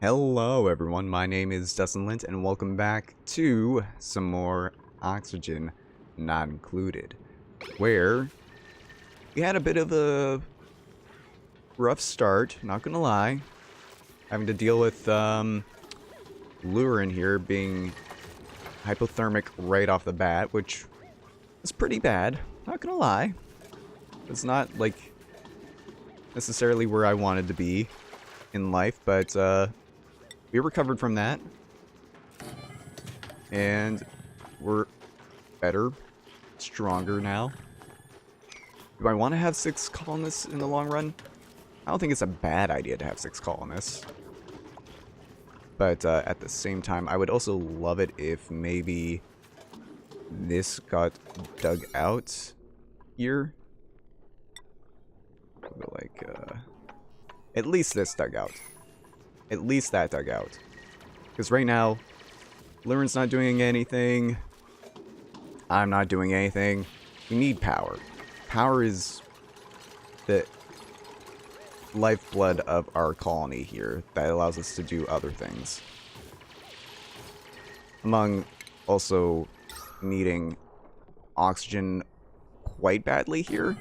Hello everyone, my name is DustInLint and welcome back to some more Oxygen Not Included, where we had a bit of a rough start, not gonna lie, having to deal with Lure in here being hypothermic right off the bat, which is pretty bad, not gonna lie. It's not like necessarily where I wanted to be in life, but we recovered from that, and we're better, stronger now. Do I want to have 6 colonists in the long run? I don't think it's a bad idea to have 6 colonists. But at the same time, I would also love it if maybe this got dug out here. Like, at least this dug out. At least that dug out. Because right now, Liren's not doing anything. I'm not doing anything. We need power. Power is the lifeblood of our colony here that allows us to do other things. Among also needing oxygen quite badly here.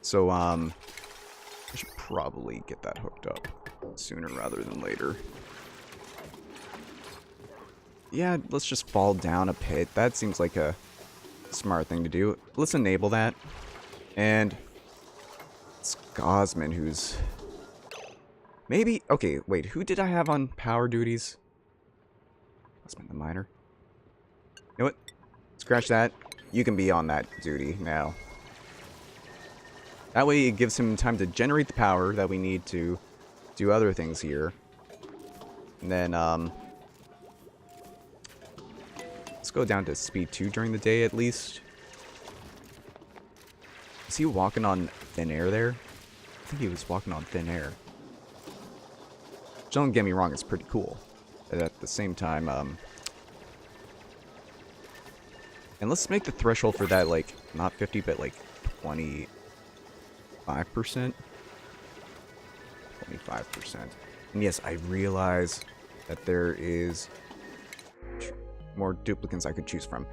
So, I should probably get that hooked up sooner rather than later. Yeah, let's just fall down a pit. That seems like a smart thing to do. Let's enable that. And it's Gosman who's... Maybe... Okay, wait. Who did I have on power duties? Gosman the miner. You know what? Scratch that. You can be on that duty now. That way it gives him time to generate the power that we need to do other things here. And then, let's go down to speed 2 during the day at least. Is he walking on thin air there? I think he was walking on thin air. Don't get me wrong, it's pretty cool. But at the same time, and let's make the threshold for that, like, not 50, but like 25%. 25%. And yes, I realize that there is more duplicants I could choose from.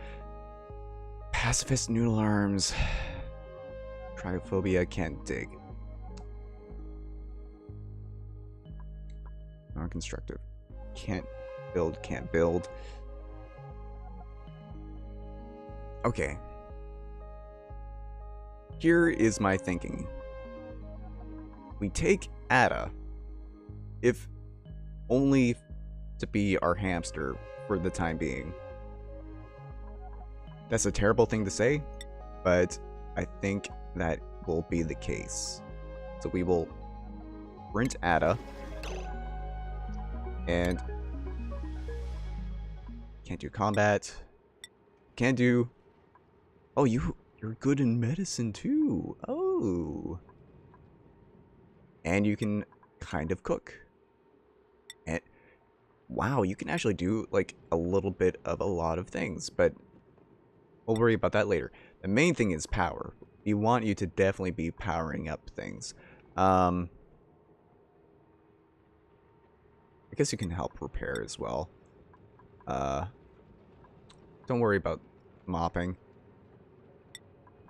Pacifist noodle arms. Triophobia can't dig. Non-constructive. Can't build, can't build. Okay. Here is my thinking. We take Ada, if only to be our hamster for the time being. That's a terrible thing to say, but I think that will be the case. So we will print Ada, and can't do combat, can't do... Oh, you're good in medicine too. Oh. And you can kind of cook. And wow, you can actually do like a little bit of a lot of things, but we'll worry about that later. The main thing is power. We want you to definitely be powering up things. I guess you can help repair as well. Don't worry about mopping.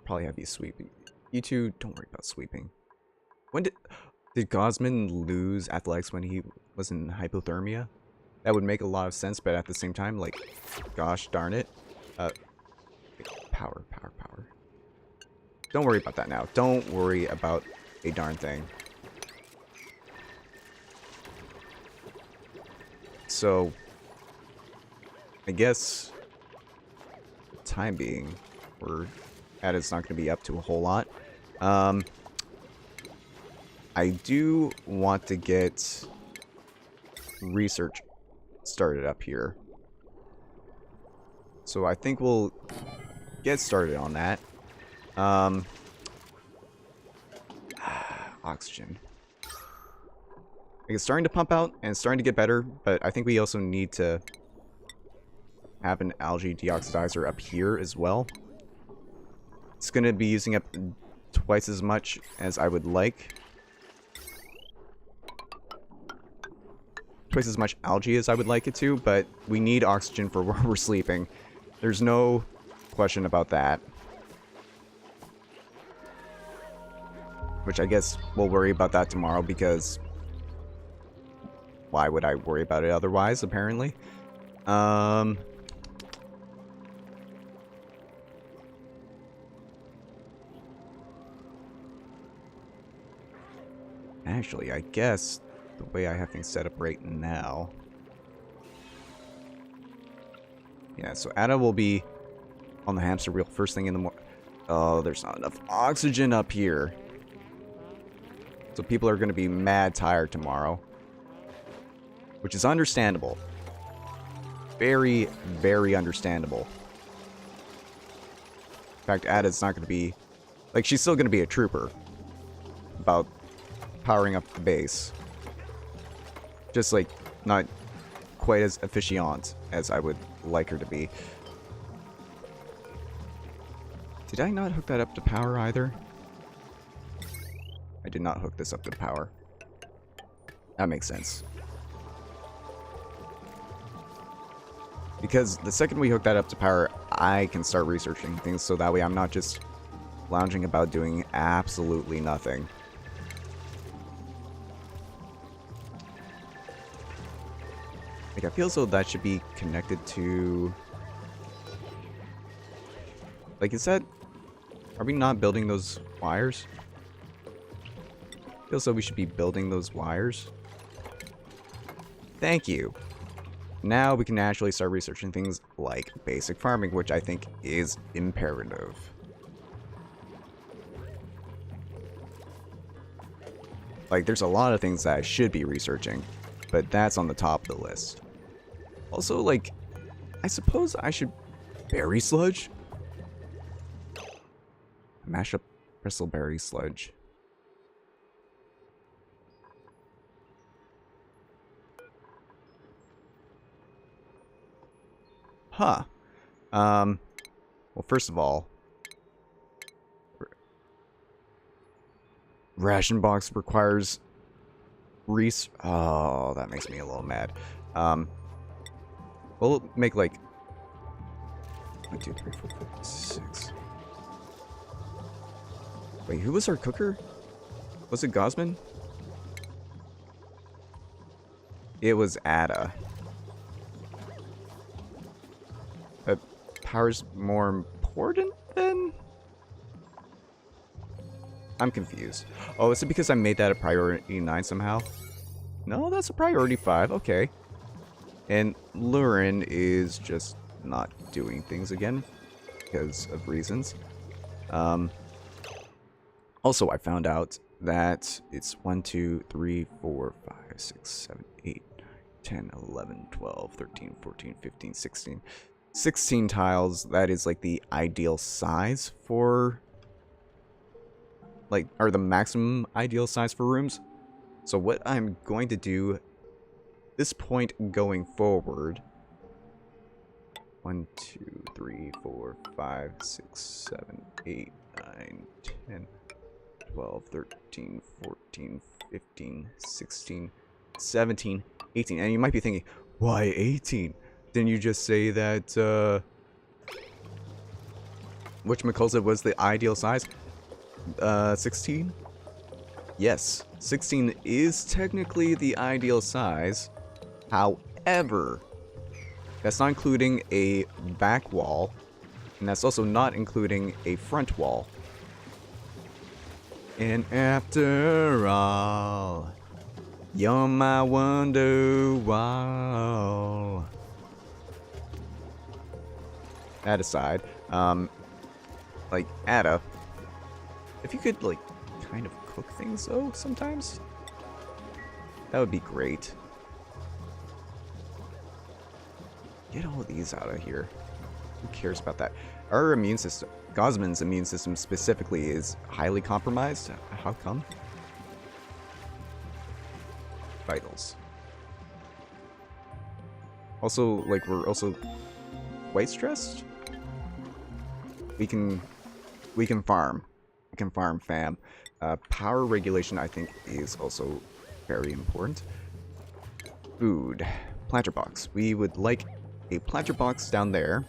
Probably have you sweeping. You two, don't worry about sweeping. When did Gosman lose athletics when he was in hypothermia? That would make a lot of sense, but at the same time, like, gosh darn it. Power. Don't worry about that now. Don't worry about a darn thing. So, I guess, for the time being, Ada's not going to be up to a whole lot. I do want to get research started up here. So I think we'll get started on that. Oxygen. It's starting to pump out and it's starting to get better, but I think we also need to have an algae deoxidizer up here as well. It's going to be using up twice as much as I would like. twice as much algae as I would like it to, but we need oxygen for where we're sleeping. There's no question about that. Which I guess we'll worry about that tomorrow, because why would I worry about it otherwise, apparently? Actually, I guess the way I have things set up right now. Yeah, so Ada will be on the hamster wheel first thing in the morning. Oh, there's not enough oxygen up here. So people are going to be mad tired tomorrow. Which is understandable. Very, very understandable. In fact, Ada's not going to be... Like, she's still going to be a trooper. About powering up the base. Just, like, not quite as efficient as I would like her to be. Did I not hook that up to power either? I did not hook this up to power. That makes sense. Because the second we hook that up to power, I can start researching things, so that way I'm not just lounging about doing absolutely nothing. Like, I feel as though that should be connected to... Like, is that... Are we not building those wires? I feel as though we should be building those wires. Thank you. Now we can actually start researching things like basic farming, which I think is imperative. Like, there's a lot of things that I should be researching, but that's on the top of the list. Also, like, I suppose I should berry sludge? Mash up bristleberry sludge. Huh. Well, first of all, ration box requires oh, that makes me a little mad. We'll make like 1, 2, 3, 4, 5, 6. Wait, who was our cooker? Was it Gosman? It was Ada. Power's more important than? I'm confused. Oh, is it because I made that a priority 9 somehow? No, that's a priority 5. Okay. And Lurin is just not doing things again because of reasons. Also, I found out that it's 1, 2, 3, 4, 5, 6, 7, 8, 10, 11, 12, 13, 14, 15, 16. 16 tiles, that is like the ideal size for, like, or the maximum ideal size for rooms. So what I'm going to do at this point going forward, 1, 2, 3, 4, 5, 6, 7, 8, 9, 10, 12, 13, 14, 15, 16, 17, 18. And you might be thinking, why 18? Didn't you just say that, whatchamacallit was the ideal size? 16? Yes, 16 is technically the ideal size. However, that's not including a back wall, and that's also not including a front wall. And after all, you're my wonder wall. That aside, like, Ada, if you could, like, kind of cook things, though, sometimes, that would be great. Get all of these out of here. Who cares about that? Our immune system, Gosman's immune system specifically, is highly compromised. How come? Vitals. Also, like, we're also quite stressed. We can farm. We can farm, fam. Power regulation, I think, is also very important. Food. Planter box. We would like a planter box down there.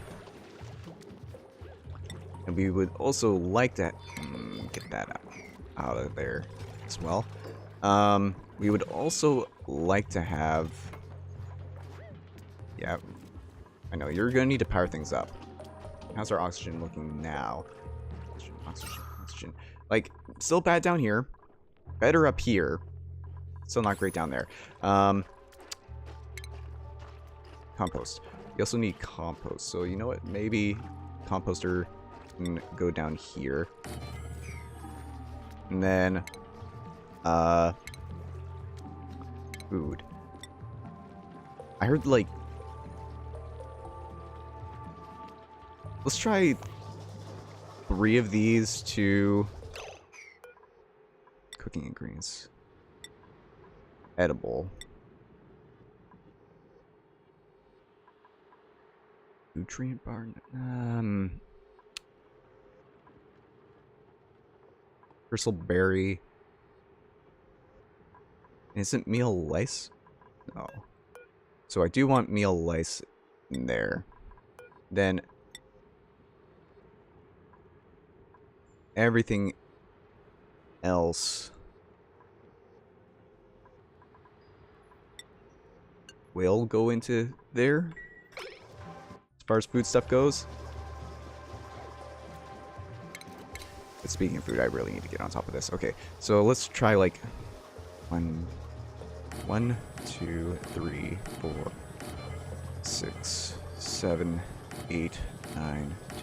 And we would also like to get that out of there as well. We would also like to have... Yeah, I know, you're going to need to power things up. How's our oxygen looking now? Oxygen. Like, still bad down here. Better up here. Still not great down there. Compost. You also need compost. So, you know what? Maybe composter can go down here. And then, food. I heard, like... Let's try 3 of these to... Cooking ingredients. Edible. Nutrient bar. Bristleberry. Isn't meal lice? No. So I do want meal lice in there. Then everything else will go into there as far as food stuff goes. But speaking of food, I really need to get on top of this. Okay, so let's try like 1, 2, 3, 4, 6, 7, 8, 9, 10,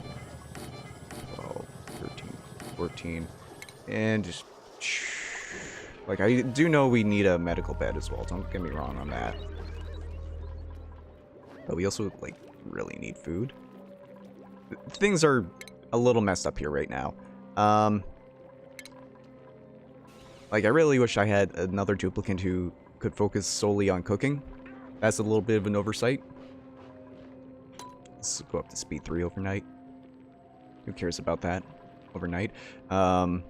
12, 13, 14, and just like, I do know we need a medical bed as well, don't get me wrong on that. But we also, like, really need food. Things are a little messed up here right now. Like, I really wish I had another duplicant who could focus solely on cooking. That's a little bit of an oversight. Let's go up to speed 3 overnight. Who cares about that? Overnight. So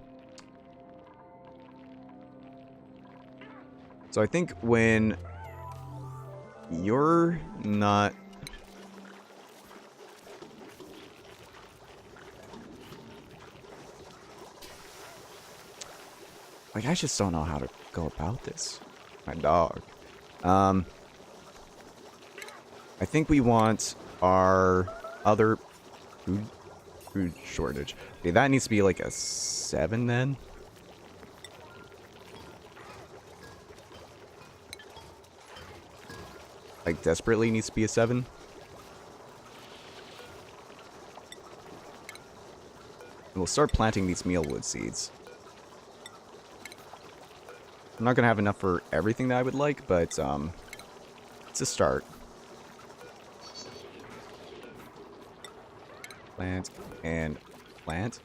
I think when you're not... Like, I just don't know how to go about this. My dog. I think we want our other food shortage. Okay, that needs to be like a 7 then. Like, desperately needs to be a 7. And we'll start planting these mealwood seeds. I'm not gonna have enough for everything that I would like, but it's a start. Plant and plant.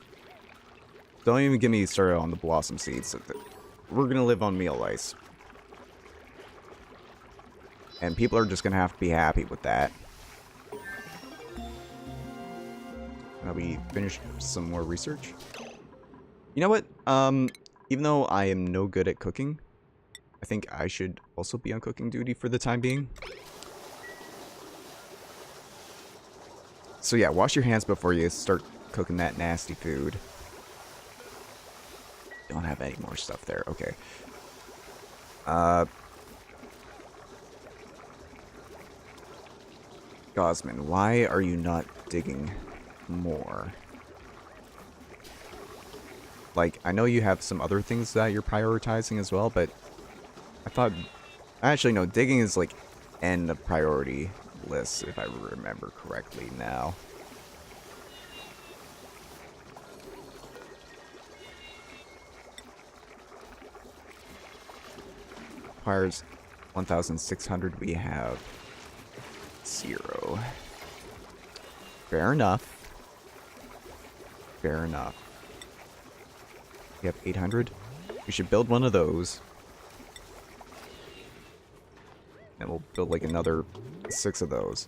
Don't even get me started on the blossom seeds. We're gonna live on meal lice. And people are just gonna have to be happy with that. Now we finish some more research. You know what? Even though I am no good at cooking, I think I should also be on cooking duty for the time being. So yeah, wash your hands before you start cooking that nasty food. Don't have any more stuff there. Okay. Gosman, why are you not digging more? Like, I know you have some other things that you're prioritizing as well, but I thought... Actually, no, digging is, like, end of priority list, if I remember correctly now. Requires 1,600. We have 0. Fair enough. Fair enough. We have 800. We should build one of those. And we'll build like another 6 of those.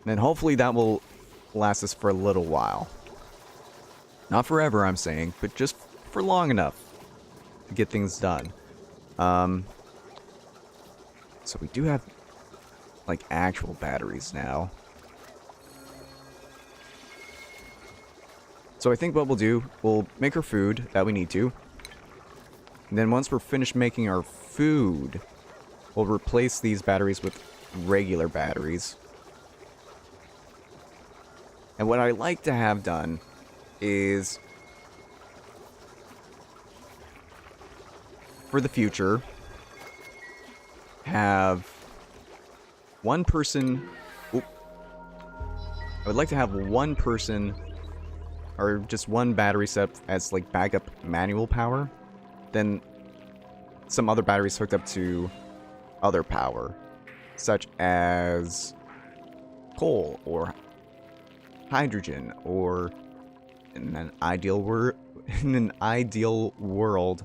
And then hopefully that will last us for a little while. Not forever, I'm saying, but just for long enough to get things done. So we do have like actual batteries now. So I think what we'll do, we'll make our food that we need to. And then once we're finished making our food, we'll replace these batteries with regular batteries. And what I like to have done is, for the future, have one person... I would like to have one person, or just one battery set as like backup manual power. Then some other batteries hooked up to other power, such as coal or hydrogen, or in an ideal world,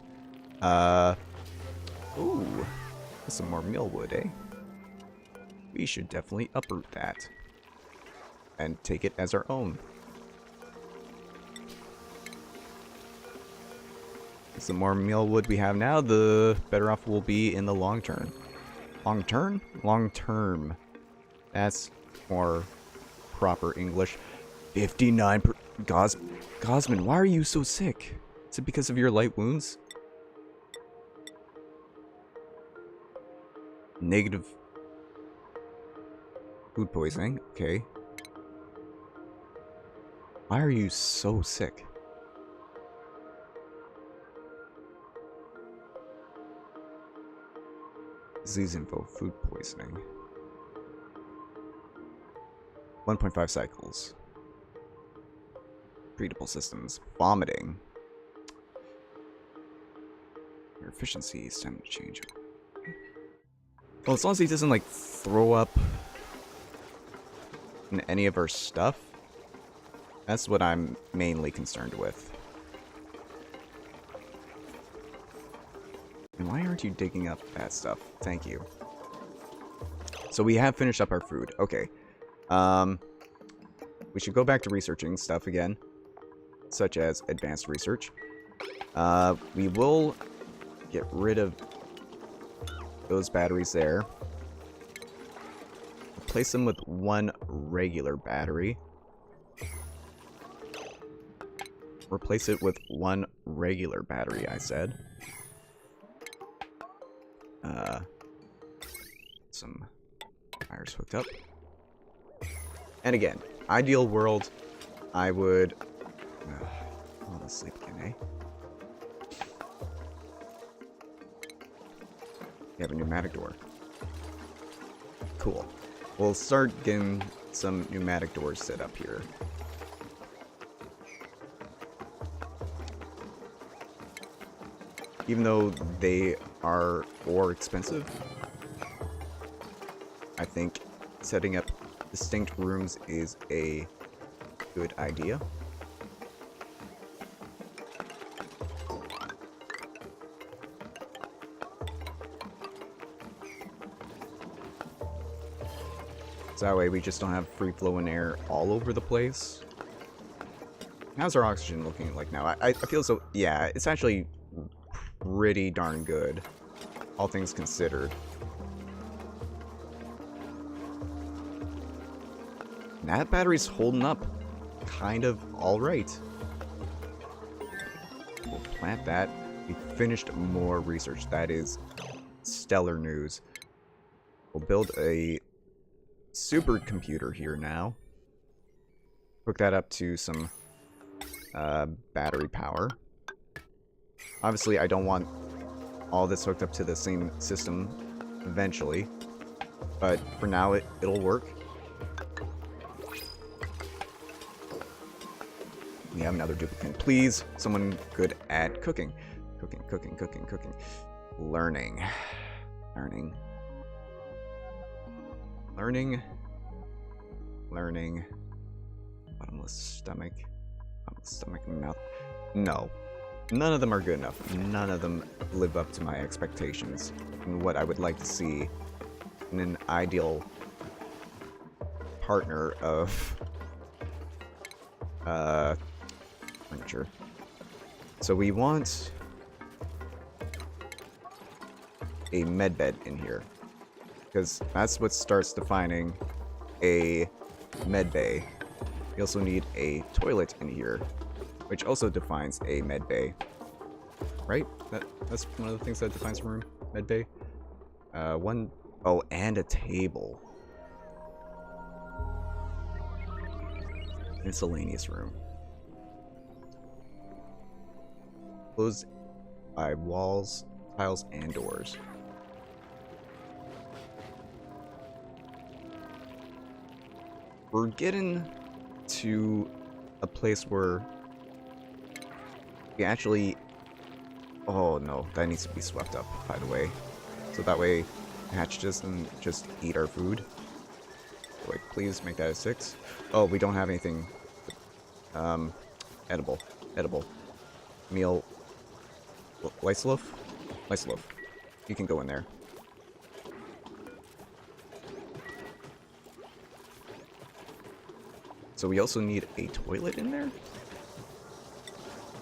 ooh, some more millwood, eh? We should definitely uproot that and take it as our own. The more millwood we have now, the better off we'll be in the long term. Long term? Long term. That's more proper English. 59 per... Gosman, why are you so sick? Is it because of your light wounds? Negative food poisoning. Okay. Why are you so sick? Disease info, food poisoning. 1.5 cycles. Treatable systems. Vomiting. Your efficiency is time to change. Well, as long as he doesn't, like, throw up in any of our stuff, that's what I'm mainly concerned with. And why aren't you digging up that stuff? Thank you. So we have finished up our food. Okay. We should go back to researching stuff again, such as advanced research. We will get rid of those batteries there. Replace them with one regular battery. Replace it with one regular battery, I said. Some wires hooked up. And again, ideal world, I would... oh, let's sleep again, eh? You have a pneumatic door. Cool. We'll start getting some pneumatic doors set up here. Even though they are more expensive, I think setting up distinct rooms is a good idea. So that way we just don't have free-flowing air all over the place. How's our oxygen looking like now? I feel so... yeah, it's actually pretty darn good, all things considered. That battery's holding up kind of alright. We'll plant that. We finished more research. That is stellar news. We'll build a supercomputer here now. Hook that up to some battery power. Obviously, I don't want all this hooked up to the same system eventually, but for now it'll work. We have another duplicate. Please, someone good at cooking. Cooking. Learning. Bottomless stomach. Mouth. No. None of them are good enough. None of them live up to my expectations and what I would like to see in an ideal partner of furniture. So we want a med bed in here. because that's what starts defining a med bay. We also need a toilet in here, which also defines a med bay. Right? That's one of the things that defines a room. Med bay. Oh, and a table. Miscellaneous room. Closed by walls, tiles, and doors. We're getting to a place where we actually... Oh no, that needs to be swept up, by the way. So that way Hatch doesn't just eat our food. Like, please make that a 6. Oh, we don't have anything. Edible. Meal. Lice loaf? Lice loaf. You can go in there. So we also need a toilet in there?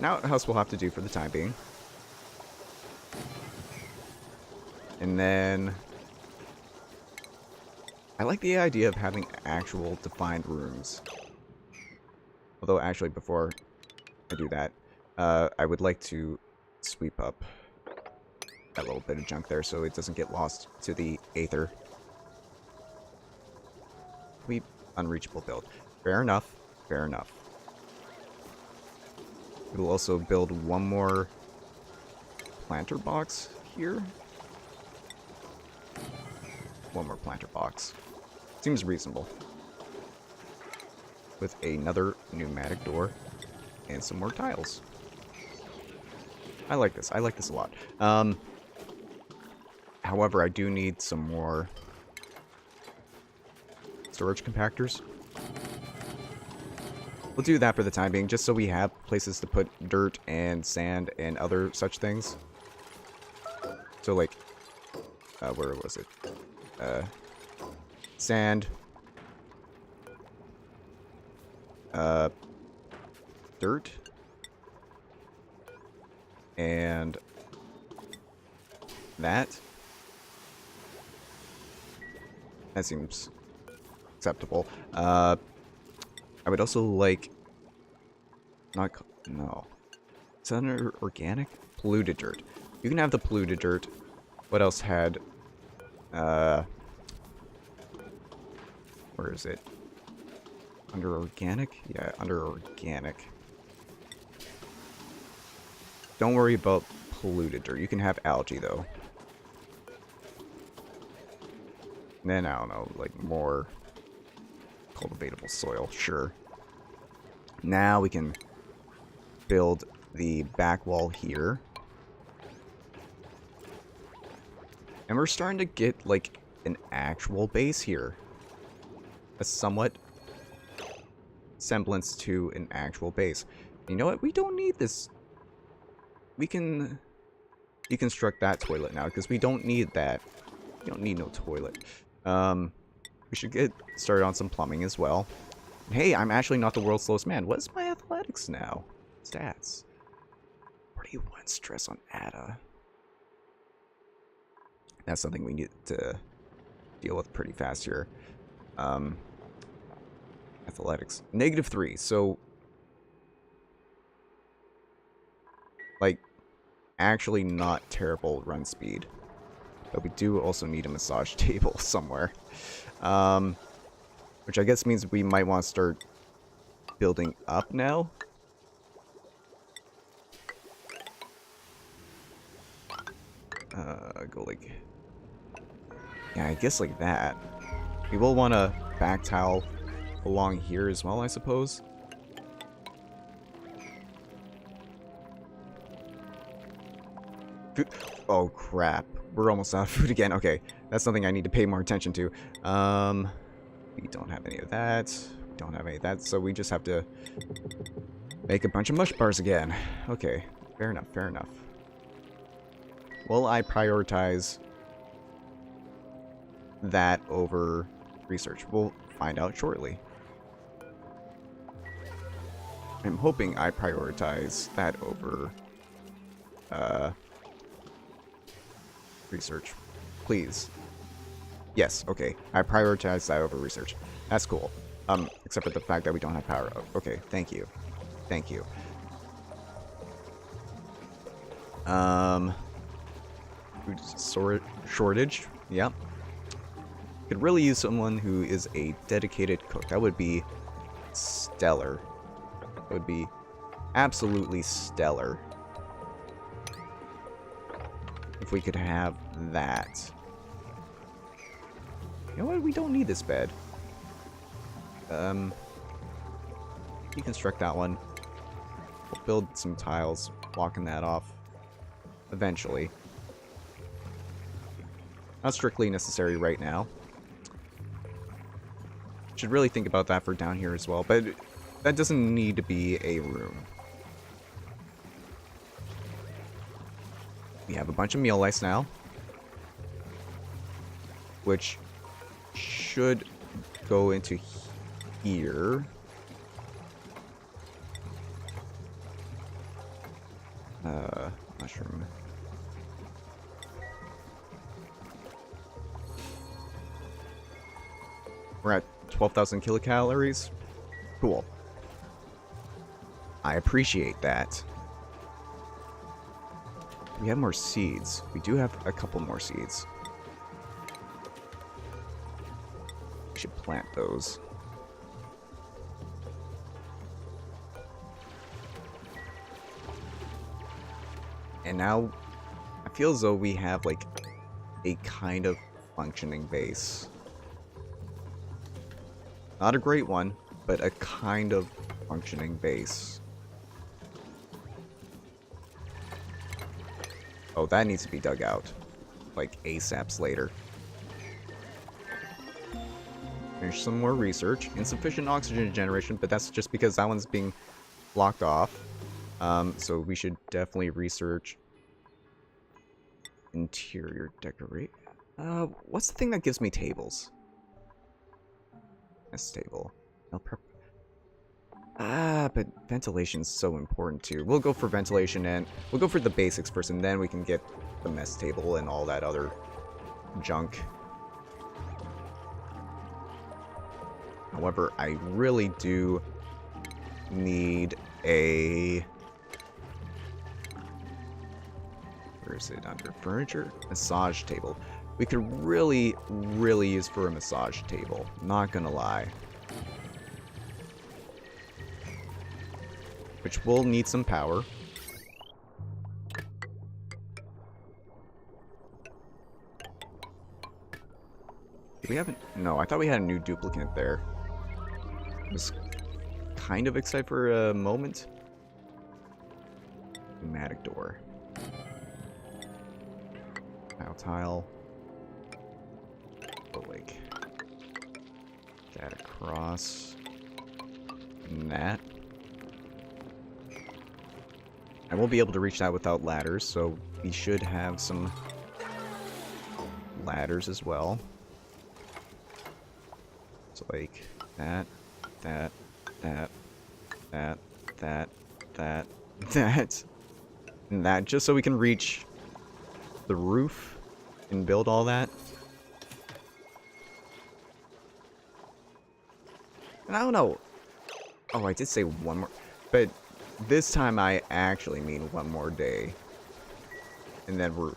An outhouse we'll have to do for the time being. And then... I like the idea of having actual defined rooms. Although, actually, before I do that, I would like to sweep up that little bit of junk there so it doesn't get lost to the aether. Unreachable build. Fair enough. Fair enough. We'll also build one more planter box here. One more planter box. Seems reasonable. With another pneumatic door and some more tiles. I like this. I like this a lot. However, I do need some more storage compactors. We'll do that for the time being, just so we have places to put dirt and sand and other such things. So, like, where was it? Sand. Dirt. And that. That seems acceptable. I would also like... No. Is that under organic? Polluted dirt. You can have the polluted dirt. What else had... where is it? Under organic? Yeah, under organic. Don't worry about polluted dirt. You can have algae, though. And then, I don't know, like more cultivatable soil. Sure. Now we can build the back wall here. And we're starting to get, like, an actual base here. A somewhat semblance to an actual base. You know what? We don't need this. We can deconstruct that toilet now, because we don't need that. We don't need no toilet. We should get started on some plumbing as well. Hey, I'm actually not the world's slowest man. What is my athletics now? Stats. 41 stress on ADA. That's something we need to deal with pretty fast here. Athletics. -3. So, like, actually not terrible run speed. But we do also need a massage table somewhere. Which I guess means we might want to start building up now. Go like... Yeah, I guess like that. We will want a back towel along here as well, I suppose. Food. Oh, crap. We're almost out of food again. Okay, that's something I need to pay more attention to. We don't have any of that. We don't have any of that, so we just have to make a bunch of mush bars again. Okay, fair enough, fair enough. Will I prioritize that over research? We'll find out shortly. I'm hoping I prioritize that over research. Please. Yes, okay. I prioritize that over research. That's cool. Except for the fact that we don't have power. Okay, thank you. Thank you. Food shortage. Yep. Could really use someone who is a dedicated cook. That would be stellar. That would be absolutely stellar. If we could have that. You know what? We don't need this bed. Deconstruct that one. We'll build some tiles, blocking that off. Eventually. Not strictly necessary right now. Should really think about that for down here as well, but that doesn't need to be a room. We have a bunch of meal lice now, which should go into here. Mushroom. We're at 12,000 kilocalories. Cool. I appreciate that. We have more seeds. We do have a couple more seeds. We should plant those. And now, I feel as though we have, like, a kind of functioning base. Not a great one, but a kind of functioning base. Oh, that needs to be dug out. Like, ASAPs later. Finish some more research. Insufficient oxygen generation, but that's just because that one's being blocked off. So we should definitely research interior decorate. What's the thing that gives me tables? This table. But ventilation's so important too. We'll go for ventilation and we'll go for the basics first, and then we can get the mess table and all that other junk. However, I really do need a... Where is it? Under furniture? Massage table. We could really, really use for a massage table. Not gonna lie. Which will need some power. Do we haven't... No, I thought we had a new duplicate there. I was kind of excited for a moment. Pneumatic door. Tile. Go like that across. And that. I won't be able to reach that without ladders, so we should have some ladders as well. So like that, that, that, that, that, that, that, and that, just so we can reach the roof and build all that. And I don't know. Oh, I did say one more, but this time I actually mean one more day. And then we're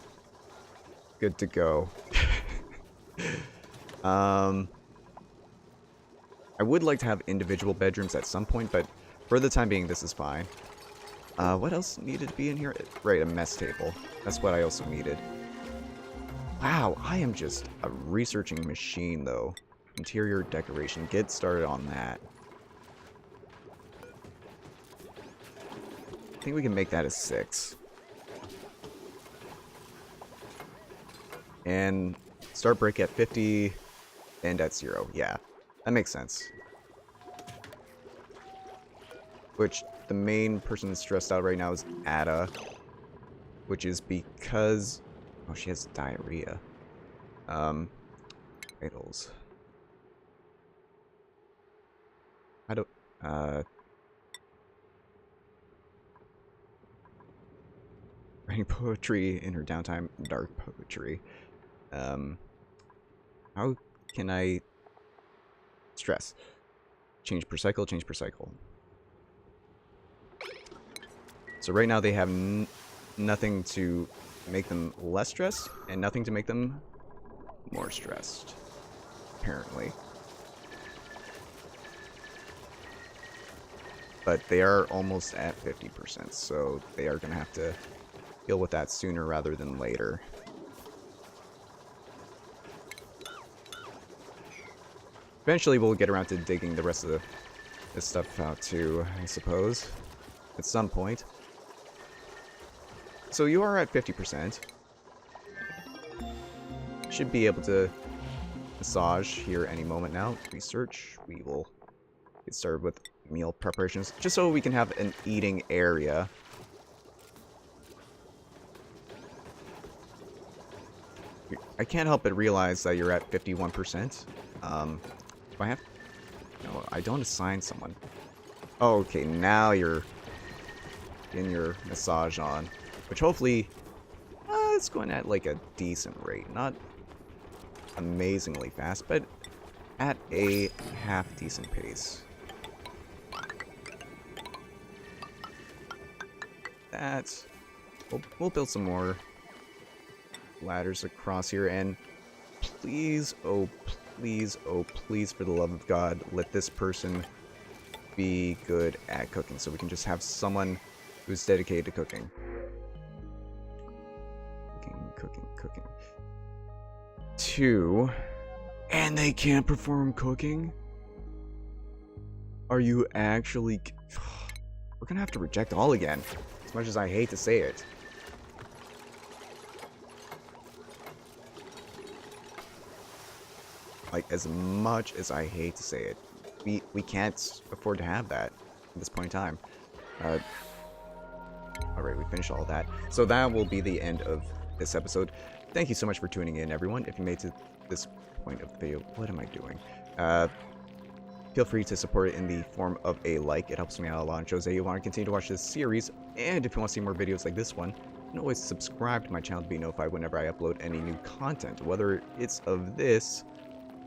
good to go. I would like to have individual bedrooms at some point, but for the time being, this is fine. What else needed to be in here? Right, a mess table. That's what I also needed. Wow, I am just a researching machine, though. Interior decoration. Get started on that. I think we can make that a 6. And start break at 50, end at 0. Yeah, that makes sense. Which, the main person that's stressed out right now is Ada. Which is because... Oh, she has diarrhea. Idols. I don't... Writing poetry in her downtime. Dark poetry. How can I stress? Change per cycle, change per cycle. So right now they have nothing to make them less stressed and nothing to make them more stressed, apparently. But they are almost at 50%, so they are going to have to deal with that sooner rather than later. Eventually we'll get around to digging the rest of this stuff out too, I suppose, at some point. So you are at 50%. Should be able to massage here any moment now. Research. We will get started with meal preparations, just so we can have an eating area. I can't help but realize that you're at 51%. Do I have... No, I don't assign someone. Oh, okay, now you're getting your massage on. Which hopefully... it's going at like a decent rate. Not amazingly fast, but at a half-decent pace. That's... We'll build some more ladders across here, and please, oh please, oh please, for the love of God, let this person be good at cooking, so we can just have someone who's dedicated to cooking. Cooking. 2. And they can't perform cooking? Are you actually... We're gonna have to reject all again, as much as I hate to say it. Like, as much as I hate to say it, we can't afford to have that at this point in time. Alright, we finished all that. So that will be the end of this episode. Thank you so much for tuning in, everyone. If you made it to this point of the video, what am I doing? Feel free to support it in the form of a like. It helps me out a lot and shows that you want to continue to watch this series. And if you want to see more videos like this one, you can always subscribe to my channel to be notified whenever I upload any new content, whether it's of this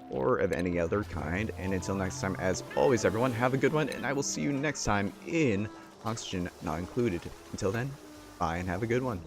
or of any other kind. And until next time, as always, everyone, have a good one, and I will see you next time in Oxygen Not Included. Until then, bye and have a good one.